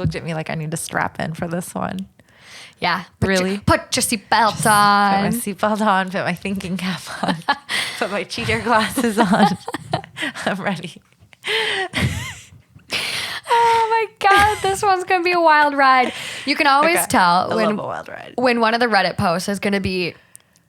looked at me like I need to strap in for this one. Yeah. Really? Put your seatbelt Put my on. seatbelt on, put my thinking cap on, put my cheater glasses on. I'm ready. Oh my God, this one's going to be a wild ride. You can always tell I love a wild ride. when one of the Reddit posts is going to be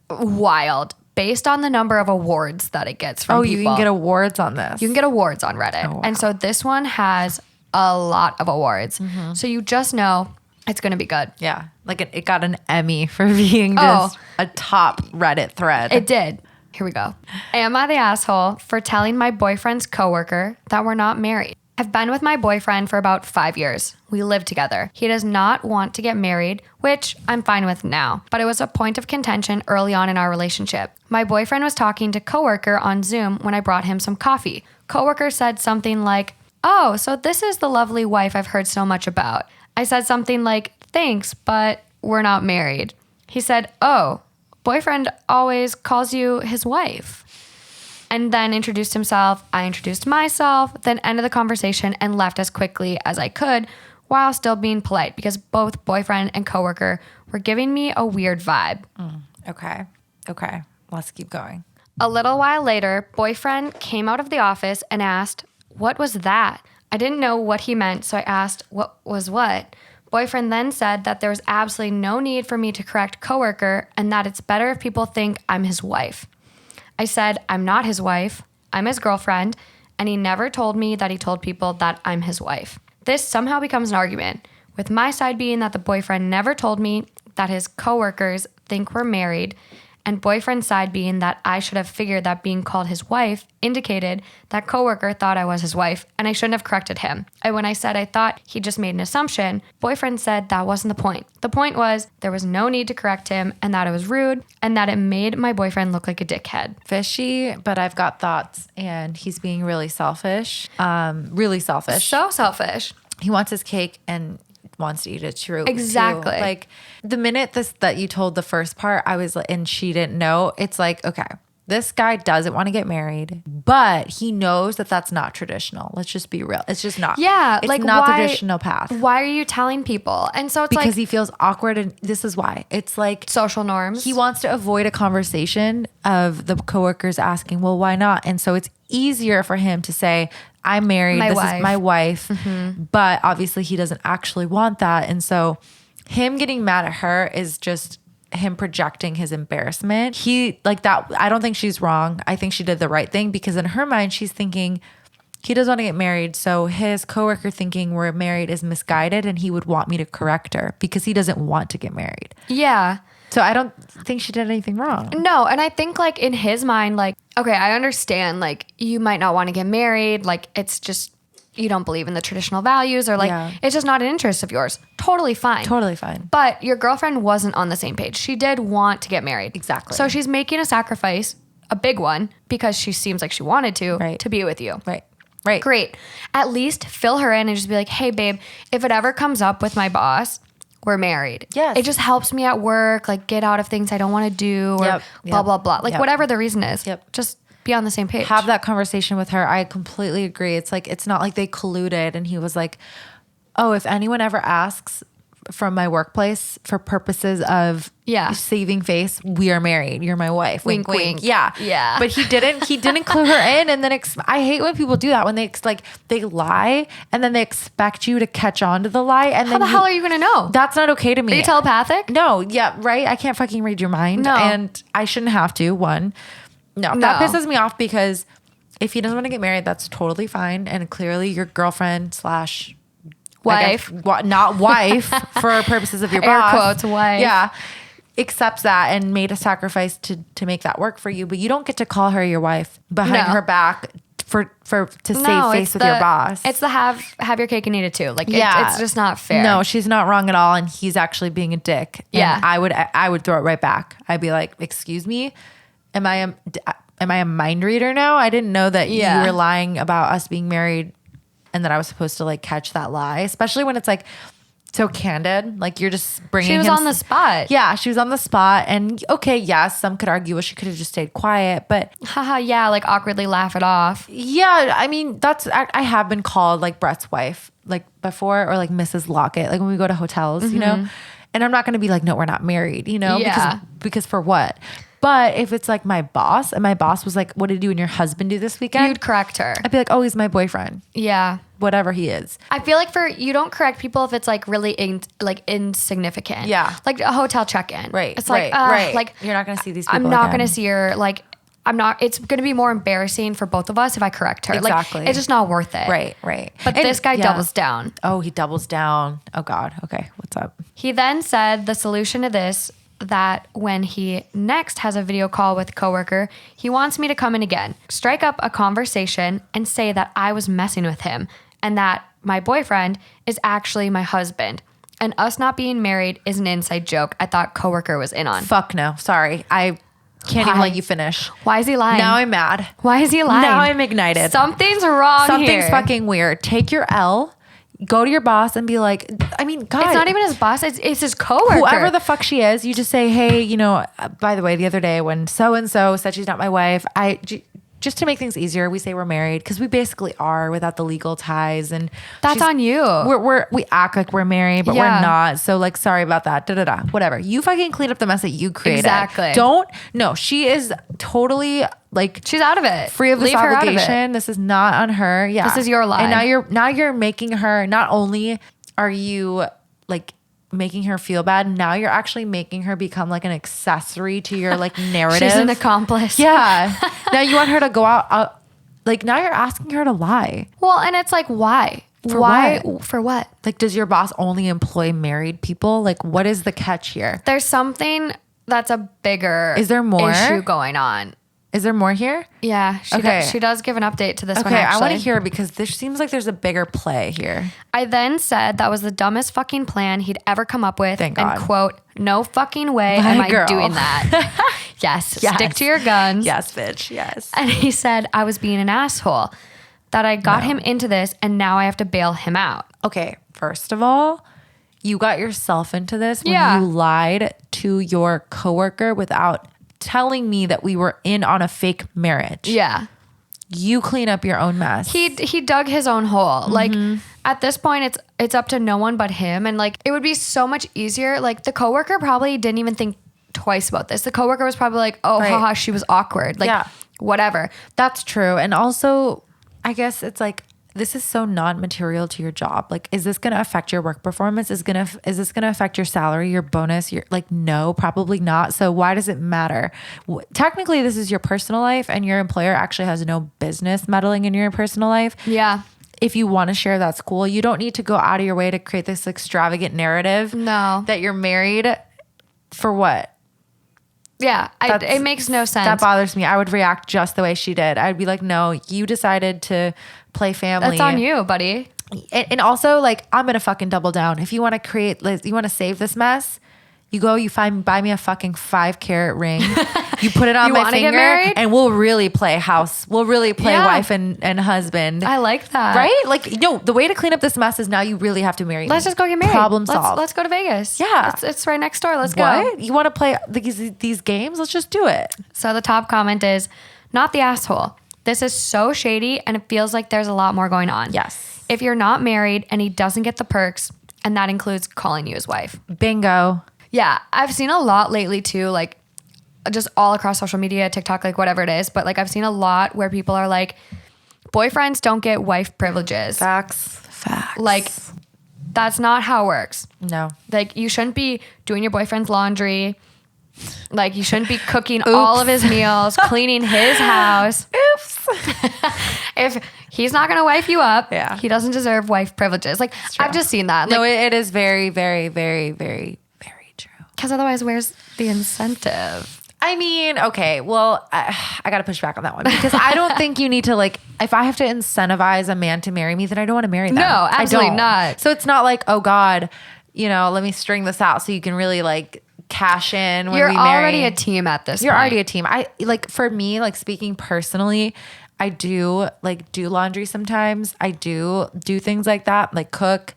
wild based on the number of awards that it gets from people. You can get awards on this. You can get awards on Reddit. Oh, wow. And so this one has a lot of awards. So you just know it's going to be good. Yeah. Like it got an Emmy for being just a top Reddit thread. It did. Here we go. Am I the asshole for telling my boyfriend's coworker that we're not married? I've been with my boyfriend for about 5 years. We live together. He does not want to get married, which I'm fine with now, but it was a point of contention early on in our relationship. My boyfriend was talking to coworker on Zoom when I brought him some coffee. Coworker said something like, "Oh, so this is the lovely wife I've heard so much about." I said something like, "Thanks, but we're not married." He said, "Oh, boyfriend always calls you his wife." And then introduced himself. I introduced myself, then ended the conversation and left as quickly as I could while still being polite because both boyfriend and coworker were giving me a weird vibe. Okay. Let's keep going. A little while later, boyfriend came out of the office and asked, "What was that?" I didn't know what he meant, so I asked, "What was what?" Boyfriend then said that there was absolutely no need for me to correct coworker and that it's better if people think I'm his wife. I said, "I'm not his wife. I'm his girlfriend." And he never told me that he told people that I'm his wife. This somehow becomes an argument, with my side being that the boyfriend never told me that his coworkers think we're married, and boyfriend's side being that I should have figured that being called his wife indicated that coworker thought I was his wife, and I shouldn't have corrected him. And when I said I thought he just made an assumption, boyfriend said that wasn't the point. The point was there was no need to correct him, and that it was rude, and that it made my boyfriend look like a dickhead. Fishy, but I've got thoughts, and he's being really selfish. Really selfish. So selfish. He wants his cake and wants to eat it too. Exactly. Like the minute that you told the first part, I was like, and she didn't know. It's like, okay, this guy doesn't want to get married, but he knows that that's not traditional. Let's just be real. It's just not. Yeah, it's like not the why- traditional path. Why are you telling people? And so it's Because like he feels awkward, and this is why. It's like social norms. he wants to avoid a conversation of the coworkers asking, well, why not? And so it's easier for him to say, I'm married. This is my wife. But obviously he doesn't actually want that. And so him getting mad at her is just him projecting his embarrassment. He like that. I don't think she's wrong. I think she did the right thing because in her mind, she's thinking he doesn't want to get married. So his coworker thinking we're married is misguided and he would want me to correct her because he doesn't want to get married. Yeah. So I don't think she did anything wrong. No, and I think like in his mind, like, okay, I understand like you might not want to get married. Like it's just, you don't believe in the traditional values or like it's just not an interest of yours. Totally fine. Totally fine. But your girlfriend wasn't on the same page. She did want to get married. Exactly. So she's making a sacrifice, a big one, because she seems like she wanted to be with you. Right. Right. Great. At least fill her in and just be like, hey, babe, if it ever comes up with my boss, we're married. Yes. It just helps me at work, like get out of things I don't want to do or blah, blah, blah. Like whatever the reason is, just be on the same page. Have that conversation with her. I completely agree. It's like, it's not like they colluded and he was like, oh, if anyone ever asks from my workplace for purposes of saving face, we are married. You're my wife. Wink, wink. Yeah. Yeah. But he didn't clue her in. And then I hate when people do that when they lie and then they expect you to catch on to the lie. And how then the hell are you going to know? That's not okay to me. Are you telepathic? No. Yeah. Right. I can't fucking read your mind. No. And I shouldn't have to. No. That pisses me off because if he doesn't want to get married, that's totally fine. And clearly your girlfriend / wife, not wife for purposes of your air boss. quotes, wife. Yeah. Accepts that and made a sacrifice to make that work for you. But you don't get to call her your wife behind her back to save face with your boss. It's the have your cake and eat it too. Like it's just not fair. No, she's not wrong at all. And he's actually being a dick. Yeah. And I would throw it right back. I'd be like, excuse me, am I a mind reader now? I didn't know that you were lying about us being married and that I was supposed to like catch that lie, especially when it's like so candid. Like you're just bringing. She was on the spot. Yeah, she was on the spot, and okay, yes, some could argue, well, she could have just stayed quiet, but haha, yeah, like awkwardly laugh it off. Yeah, I mean, I have been called like Brett's wife, like before, or like Mrs. Lockett, like when we go to hotels, you know. And I'm not going to be like, no, we're not married, you know, because for what? But if it's like my boss, and my boss was like, what did you and your husband do this weekend? You'd correct her. I'd be like, oh, he's my boyfriend. Yeah. Whatever he is. I feel like you don't correct people if it's like really insignificant. Yeah. Like a hotel check-in. Right. It's like, like you're not going to see these people I'm not going to see her. Like, it's going to be more embarrassing for both of us if I correct her. Exactly. Like, it's just not worth it. Right. But this guy doubles down. Oh, he doubles down. Oh God. Okay. What's up? He then said the solution to this, that when he next has a video call with Coworker, he wants me to come in again, strike up a conversation and say that I was messing with him and that my boyfriend is actually my husband. And us not being married is an inside joke I thought Coworker was in on. Fuck no. Sorry. I can't even let you finish. Why is he lying? Now I'm mad. Why is he lying? Now I'm ignited. Something's wrong here. Something's fucking weird. Take your L. Go to your boss and be like, I mean, God. It's not even his boss. It's his coworker. Whoever the fuck she is, you just say, hey, you know, by the way, the other day when so-and-so said she's not my wife, just to make things easier, we say we're married because we basically are without the legal ties, and that's on you. We act like we're married, but we're not. So like, sorry about that. Whatever. You fucking clean up the mess that you created. Exactly. No, she is totally like, she's out of it. Free of this obligation. This is not on her. Yeah. This is your lie. And now you're making her, not only are you like making her feel bad, now you're actually making her become like an accessory to your like narrative. She's an accomplice. Yeah. Now you want her to go out, like now you're asking her to lie. Well, and it's like, why? For what? Like, does your boss only employ married people? Like, what is the catch here? There's something that's a bigger issue going on. Is there more here? Yeah. She does give an update to this one, Okay, actually. I want to hear because this seems like there's a bigger play here. I then said that was the dumbest fucking plan he'd ever come up with. Thank God. And quote, no fucking way am I doing that. Yes. Stick to your guns. Yes, bitch. Yes. And he said I was being an asshole, that I got him into this and now I have to bail him out. Okay, first of all, you got yourself into this when you lied to your coworker without telling me that we were in on a fake marriage. Yeah. You clean up your own mess. He dug his own hole. Mm-hmm. Like at this point it's up to no one but him, and like it would be so much easier. Like the coworker probably didn't even think twice about this. The coworker was probably like, "Oh, haha, she was awkward." Like whatever. That's true. And also I guess it's like, this is so non-material to your job. Like, is this going to affect your work performance? Is this going to affect your salary, your bonus? No, probably not. So why does it matter? Technically, this is your personal life, and your employer actually has no business meddling in your personal life. Yeah. If you want to share, that's cool. You don't need to go out of your way to create this extravagant narrative. No. That you're married for what? Yeah, it makes no sense. That bothers me. I would react just the way she did. I'd be like, no, you decided to play family. That's on you, buddy. And also, like, I'm going to fucking double down. If you want to you want to save this mess, you go, buy me a fucking 5-carat ring. You put it on my finger, and we'll really play house. We'll really play wife and husband. I like that. Right? Like, no, the way to clean up this mess is now you really have to marry me. Let's just go get married. Problem solved. Let's go to Vegas. Yeah. It's right next door. Let's go. What? You want to play these games? Let's just do it. So the top comment is, not the asshole. This is so shady, and it feels like there's a lot more going on. Yes. If you're not married and he doesn't get the perks, and that includes calling you his wife. Bingo. Yeah, I've seen a lot lately too, like just all across social media, TikTok, like whatever it is. But like I've seen a lot where people are like, boyfriends don't get wife privileges. Facts. Like that's not how it works. No. Like you shouldn't be doing your boyfriend's laundry. Like you shouldn't be cooking all of his meals, cleaning his house. Oops. If he's not going to wife you up, he doesn't deserve wife privileges. Like I've just seen that. No, it is very, very, very, very true. Because otherwise, where's the incentive? I mean, okay, well, I got to push back on that one because I don't think you need to, like, if I have to incentivize a man to marry me, then I don't want to marry them. No, absolutely not. So it's not like, oh God, let me string this out so you can really like cash in when we marry. You're already a team at this point. You're already a team. For me, like speaking personally, I do laundry sometimes. I do things like that, like cook,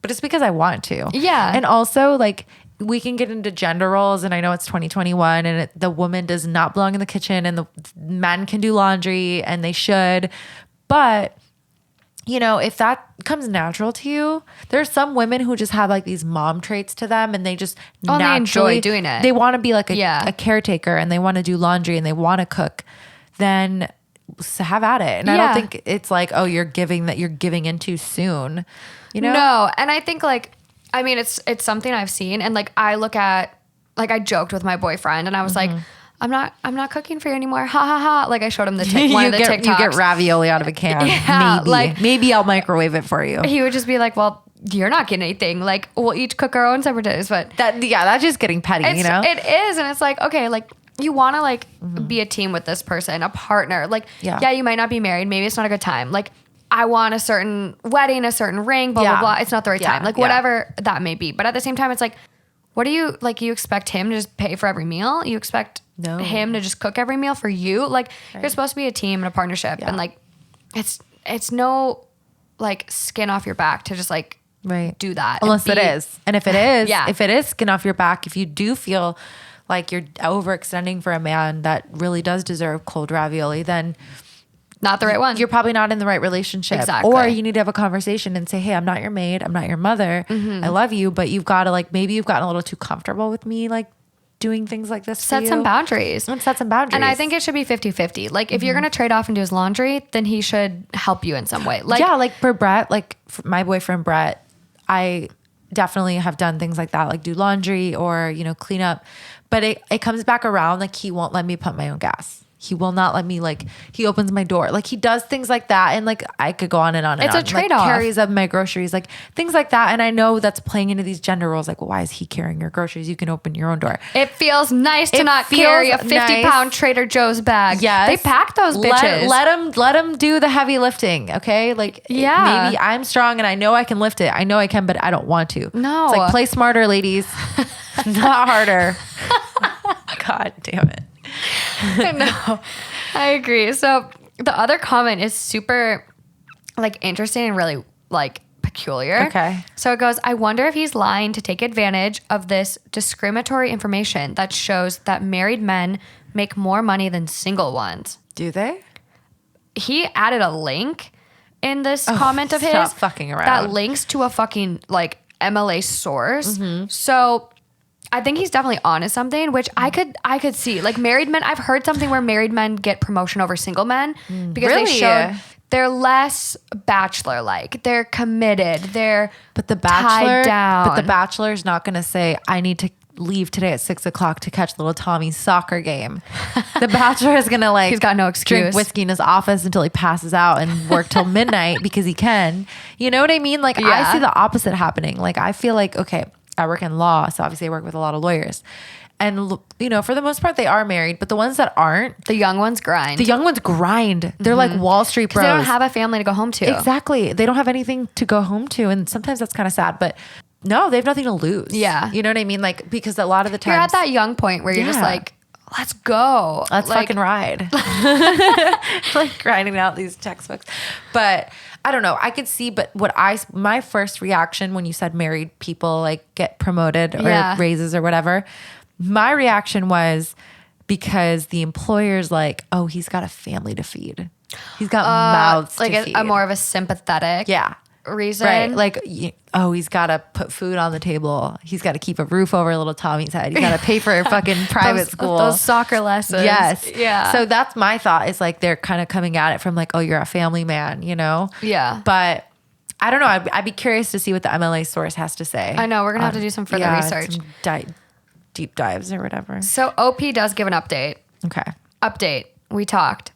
but it's because I want to. Yeah. And also like we can get into gender roles, and I know it's 2021 and the woman does not belong in the kitchen and the men can do laundry and they should. But you know, if that comes natural to you, there's some women who just have like these mom traits to them and they just naturally they enjoy doing it. They want to be like a caretaker and they want to do laundry and they want to cook. Then have at it. And I don't think it's like, oh, you're giving in too soon. You know? No. And I think like, I mean, it's something I've seen. And like, I look at, like I joked with my boyfriend and I was like, I'm not cooking for you anymore. Ha ha ha. Like I showed him one of the TikToks. You get ravioli out of a can. Yeah, maybe I'll microwave it for you. He would just be like, well, you're not getting anything. Like we'll each cook our own separate dishes. But that's just getting petty, you know? It is. And it's like, okay, like you want to like be a team with this person, a partner. Like, yeah, you might not be married. Maybe it's not a good time. Like I want a certain wedding, a certain ring, blah, blah, blah. It's not the right time. Like whatever that may be. But at the same time, it's like, what do you, like you expect him to just pay for every meal? You expect him to just cook every meal for you? Like you're supposed to be a team and a partnership. And like, it's no like skin off your back to just like do that. Unless it is. And if it is, if it is skin off your back, if you do feel like you're overextending for a man that really does deserve cold ravioli, then not the right one. You're probably not in the right relationship. Exactly. Or you need to have a conversation and say, hey, I'm not your maid. I'm not your mother. I love you. But you've got to like, maybe you've gotten a little too comfortable with me, like doing things like this. Set some boundaries. And set some boundaries. And I think it should be 50-50. Like if you're going to trade off and do his laundry, then he should help you in some way. Like, yeah. Like for Brett, like for my boyfriend, Brett, I definitely have done things like that, like do laundry or, you know, clean up. But it comes back around. Like he won't let me pump my own gas. He will not let me, like, he opens my door. Like, he does things like that. And, like, I could go on and on and on. It's a trade-off. Like, carries of my groceries, like, things like that. And I know that's playing into these gender roles. Like, well, why is he carrying your groceries? You can open your own door. It feels nice to not carry a 50-pound Trader Joe's bag. Yes. They pack those bitches. Let him do the heavy lifting, okay? Like, maybe I'm strong and I know I can lift it. I know I can, but I don't want to. No. It's like, play smarter, ladies. Not harder. God damn it. No, I agree. So the other comment is super like interesting and really like peculiar. Okay. So it goes, I wonder if he's lying to take advantage of this discriminatory information that shows that married men make more money than single ones. Do they? He added a link in this comment of his. Stop fucking around. That links to a fucking like MLA source. So I think he's definitely onto something, which I could see. Like married men, I've heard something where married men get promotion over single men because they showed they're less bachelor-like. They're committed. They're tied down. But the bachelor's not going to say, I need to leave today at 6:00 to catch little Tommy's soccer game. The bachelor is going to like, he's got no excuse. Drink whiskey in his office until he passes out and work till midnight because he can. You know what I mean? Like I see the opposite happening. Like I feel like, okay, I work in law, so obviously I work with a lot of lawyers. And, you know, for the most part, they are married. But the ones that aren't. The young ones grind. They're like Wall Street bros. They don't have a family to go home to. Exactly. They don't have anything to go home to. And sometimes that's kind of sad. But no, they have nothing to lose. Yeah. You know what I mean? Like, because a lot of the times. You're at that young point where you're just like, let's go. Let's fucking ride. Like grinding out these textbooks. But I don't know. I could see, but my first reaction when you said married people like get promoted or raises or whatever, my reaction was because the employer's like, oh, he's got a family to feed. He's got mouths to feed. Like a more of a sympathetic reason. Right. Like, he's got to put food on the table. He's got to keep a roof over little Tommy's head. He's got to pay for a fucking private school. Those soccer lessons. Yes. Yeah. So that's my thought is like, they're kind of coming at it from like, oh, you're a family man, you know? Yeah. But I don't know. I'd be curious to see what the MLA source has to say. I know. We're going to have to do some further research. Some deep dives or whatever. So OP does give an update. Okay. Update. We talked.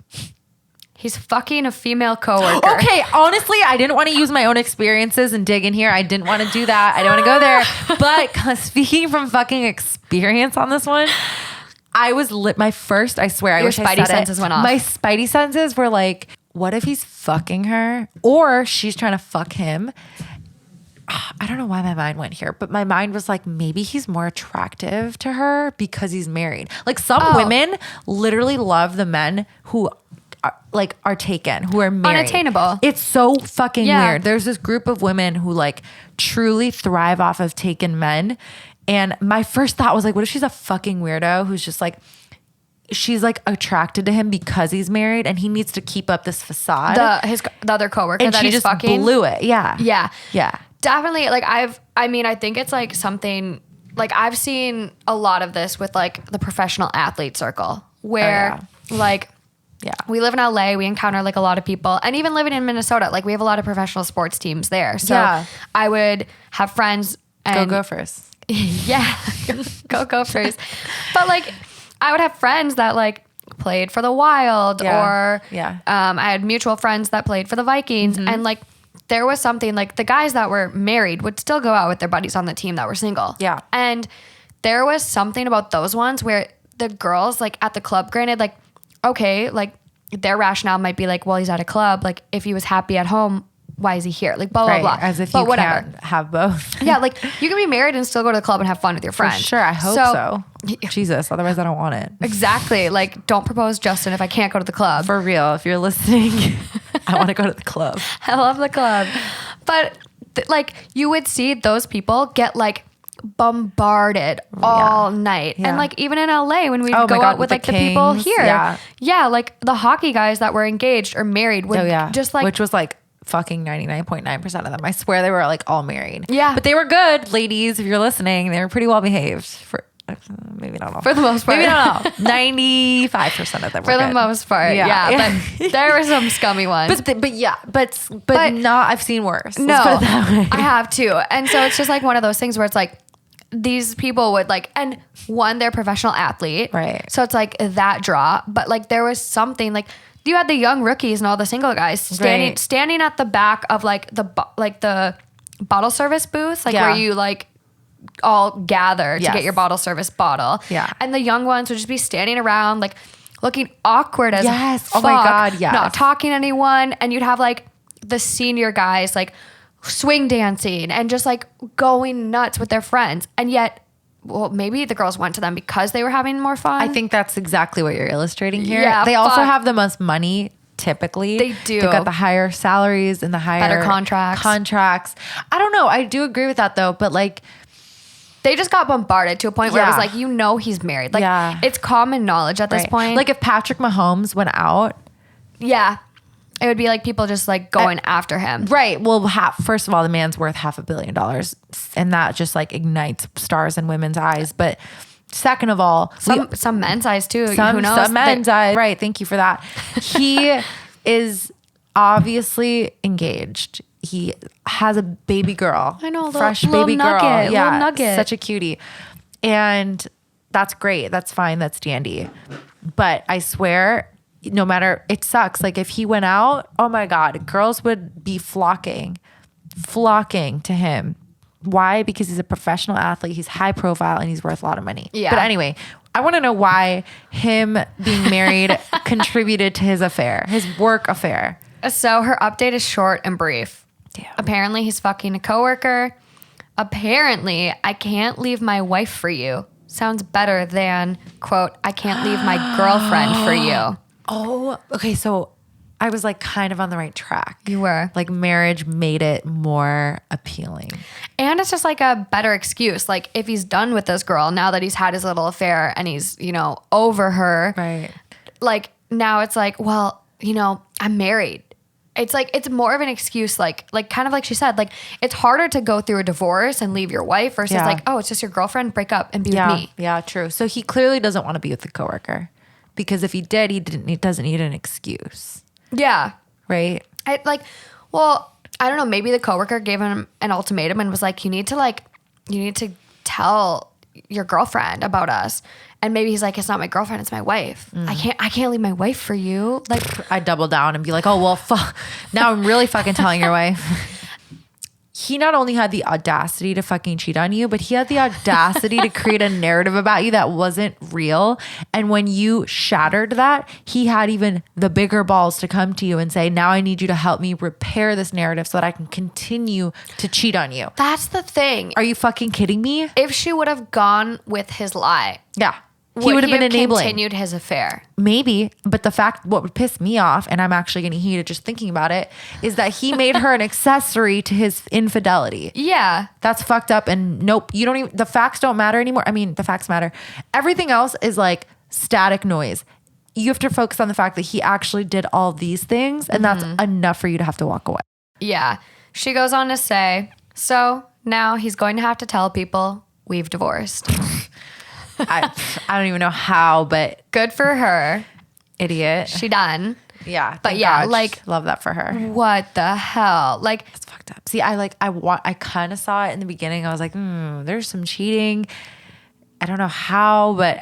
He's fucking a female coworker. Okay, honestly, I didn't want to use my own experiences and dig in here. I didn't want to do that. I didn't want to go there. But speaking from fucking experience on this one, I was my first, I swear, I wish I said it. Your spidey senses went off. My spidey senses were like, what if he's fucking her? Or she's trying to fuck him? I don't know why my mind went here, but my mind was like, maybe he's more attractive to her because he's married. Like some women literally love the men who are taken, who are married. Unattainable. It's so fucking weird. There's this group of women who like truly thrive off of taken men. And my first thought was like, what if she's a fucking weirdo who's just like, she's like attracted to him because he's married and he needs to keep up this facade. The other coworker and that she he's just fucking blew it. Yeah. Definitely. Like I think it's like something like I've seen a lot of this with like the professional athlete circle where like we live in LA, we encounter like a lot of people, and even living in Minnesota, like we have a lot of professional sports teams there. So I would have friends and Go Gophers. Go Gophers. But like I would have friends that like played for the Wild or I had mutual friends that played for the Vikings and like there was something like the guys that were married would still go out with their buddies on the team that were single. Yeah. And there was something about those ones where the girls like at the club, granted, like, okay, like their rationale might be like, well, he's at a club. Like if he was happy at home, why is he here? Like blah, blah, blah. As if you can't have both. Yeah. Like you can be married and still go to the club and have fun with your friends. For sure. I hope so. Jesus. Otherwise I don't want it. Exactly. Like don't propose, Justin, if I can't go to the club. For real. If you're listening, I want to go to the club. I love the club. But like you would see those people get like bombarded all night. And like even in LA when we go out with like the people here. Like the hockey guys that were engaged or married would just like, which was like fucking 99.9% of them. I swear they were like all married. Yeah. But they were good, ladies, if you're listening. They were pretty well behaved for maybe not all. For the most part. Maybe not all. 95% of them were for good. the most part. Yeah. But there were some scummy ones. But not, I've seen worse. No, let's put it that way. I have too. And so it's just like one of those things where it's like these people would like, and one, they're professional athlete. Right. So it's like that draw. But like there was something like you had the young rookies and all the single guys standing at the back of like the bottle service booth, like where you like all gather to get your bottle service bottle. Yeah. And the young ones would just be standing around like looking awkward as fuck. Oh my God, yes. Not talking to anyone. And you'd have like the senior guys like swing dancing and just like going nuts with their friends. And yet, well, maybe the girls went to them because they were having more fun. I think that's exactly what you're illustrating here. Yeah, they also have the most money. Typically, they do. They've got the higher salaries and the higher better contracts. I don't know. I do agree with that though, but like they just got bombarded to a point where it was like, he's married. Like it's common knowledge at this point. Like if Patrick Mahomes went out, it would be like people just like going after him. Right. Well, first of all, the man's worth $500 million and that just like ignites stars in women's eyes. But second of all, some men's eyes too. Who knows? Some men's eyes. Right. Thank you for that. He is obviously engaged. He has a baby girl. I know. Fresh little baby nugget, girl. Yeah. Little nugget. Such a cutie. And that's great. That's fine. That's dandy. But I swear, no matter, it sucks. Like if he went out, oh my God, girls would be flocking to him. Why? Because he's a professional athlete. He's high profile and he's worth a lot of money. Yeah. But anyway, I want to know why him being married contributed to his affair, his work affair. So her update is short and brief. Damn. Apparently he's fucking a coworker. Apparently I can't leave my wife for you. Sounds better than, quote, I can't leave my girlfriend for you. Oh, okay. So I was like kind of on the right track. You were. Like marriage made it more appealing. And it's just like a better excuse. Like if he's done with this girl, now that he's had his little affair and he's, over her. Right. Like now it's like, well, I'm married. It's like, it's more of an excuse, like kind of like she said, like it's harder to go through a divorce and leave your wife versus like, oh, it's just your girlfriend, break up and be with me. Yeah, true. So he clearly doesn't want to be with the coworker because if he did, he doesn't need an excuse. Yeah. Right. I don't know. Maybe the coworker gave him an ultimatum and was like, you need to tell your girlfriend about us. And maybe he's like, it's not my girlfriend, it's my wife. I can't leave my wife for you. Like I double down and be like, oh, well, now I'm really fucking telling your wife. He not only had the audacity to fucking cheat on you, but he had the audacity to create a narrative about you that wasn't real. And when you shattered that, he had even the bigger balls to come to you and say, now I need you to help me repair this narrative so that I can continue to cheat on you. That's the thing. Are you fucking kidding me? If she would have gone with his lie. Yeah. he would have been enabling. Continued his affair. Maybe, but what would piss me off, and I'm actually getting heated just thinking about it, is that he made her an accessory to his infidelity. Yeah. That's fucked up. And nope, the facts don't matter anymore. I mean, the facts matter. Everything else is like static noise. You have to focus on the fact that he actually did all these things, and that's enough for you to have to walk away. Yeah. She goes on to say, so now he's going to have to tell people we've divorced. I don't even know how, but good for her. Idiot. She done. Yeah. But yeah, God, like, love that for her. What the hell? Like, it's fucked up. See, I kind of saw it in the beginning. I was like, there's some cheating. I don't know how, but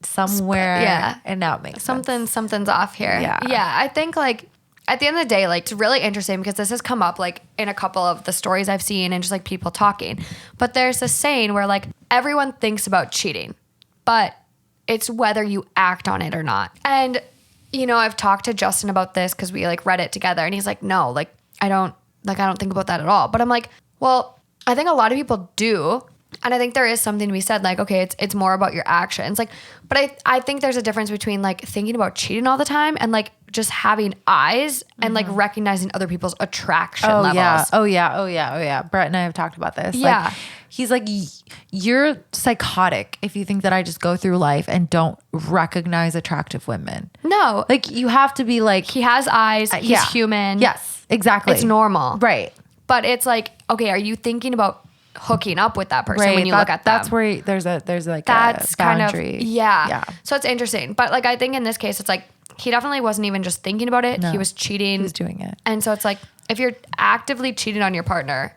somewhere. Yeah. And now it makes sense. Something's off here. Yeah. Yeah. I think like at the end of the day, like it's really interesting because this has come up like in a couple of the stories I've seen and just like people talking. But there's this saying where like everyone thinks about cheating, but it's whether you act on it or not. And, you know, I've talked to Justin about this because we like read it together and he's like, no, like I don't think about that at all. But I'm like, well, I think a lot of people do. And I think there is something to be said, like, okay, it's more about your actions. Like, but I think there's a difference between like thinking about cheating all the time and like just having eyes and like recognizing other people's attraction levels. Yeah. Oh yeah. Brett and I have talked about this. Yeah. Like, he's like, you're psychotic if you think that I just go through life and don't recognize attractive women. No. Like you have to be like. He has eyes. He's human. Yes, exactly. It's normal. Right. But it's like, okay, are you thinking about hooking up with that person when you look at them? That's where there's like a boundary. Kind of, yeah. So it's interesting. But like, I think in this case, it's like, he definitely wasn't even just thinking about it. No, he was cheating. He was doing it. And so it's like, if you're actively cheating on your partner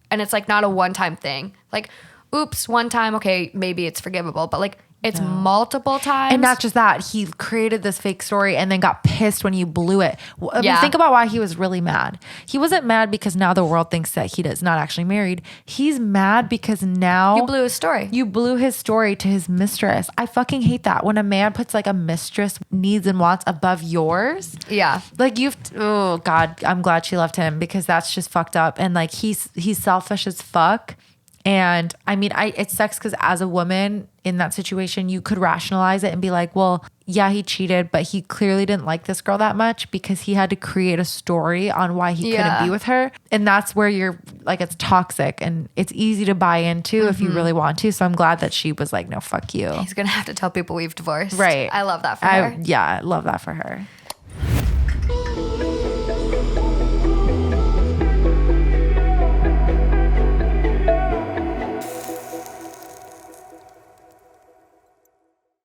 and it's like not a one-time thing, like, oops, one time, okay, maybe it's forgivable. But like, it's multiple times. And not just that, he created this fake story and then got pissed when you blew it. I mean, think about why he was really mad. He wasn't mad because now the world thinks that he is not actually married. He's mad because now you blew his story. You blew his story to his mistress. I fucking hate that. When a man puts like a mistress needs and wants above yours. Yeah. Like oh God, I'm glad she left him because that's just fucked up. And like he's selfish as fuck. And I mean, it sucks because as a woman in that situation, you could rationalize it and be like, well, yeah, he cheated, but he clearly didn't like this girl that much because he had to create a story on why he couldn't be with her. And that's where you're like, it's toxic and it's easy to buy into if you really want to. So I'm glad that she was like, no, fuck you. He's going to have to tell people we've divorced. Right. I love that for her. Yeah, I love that for her.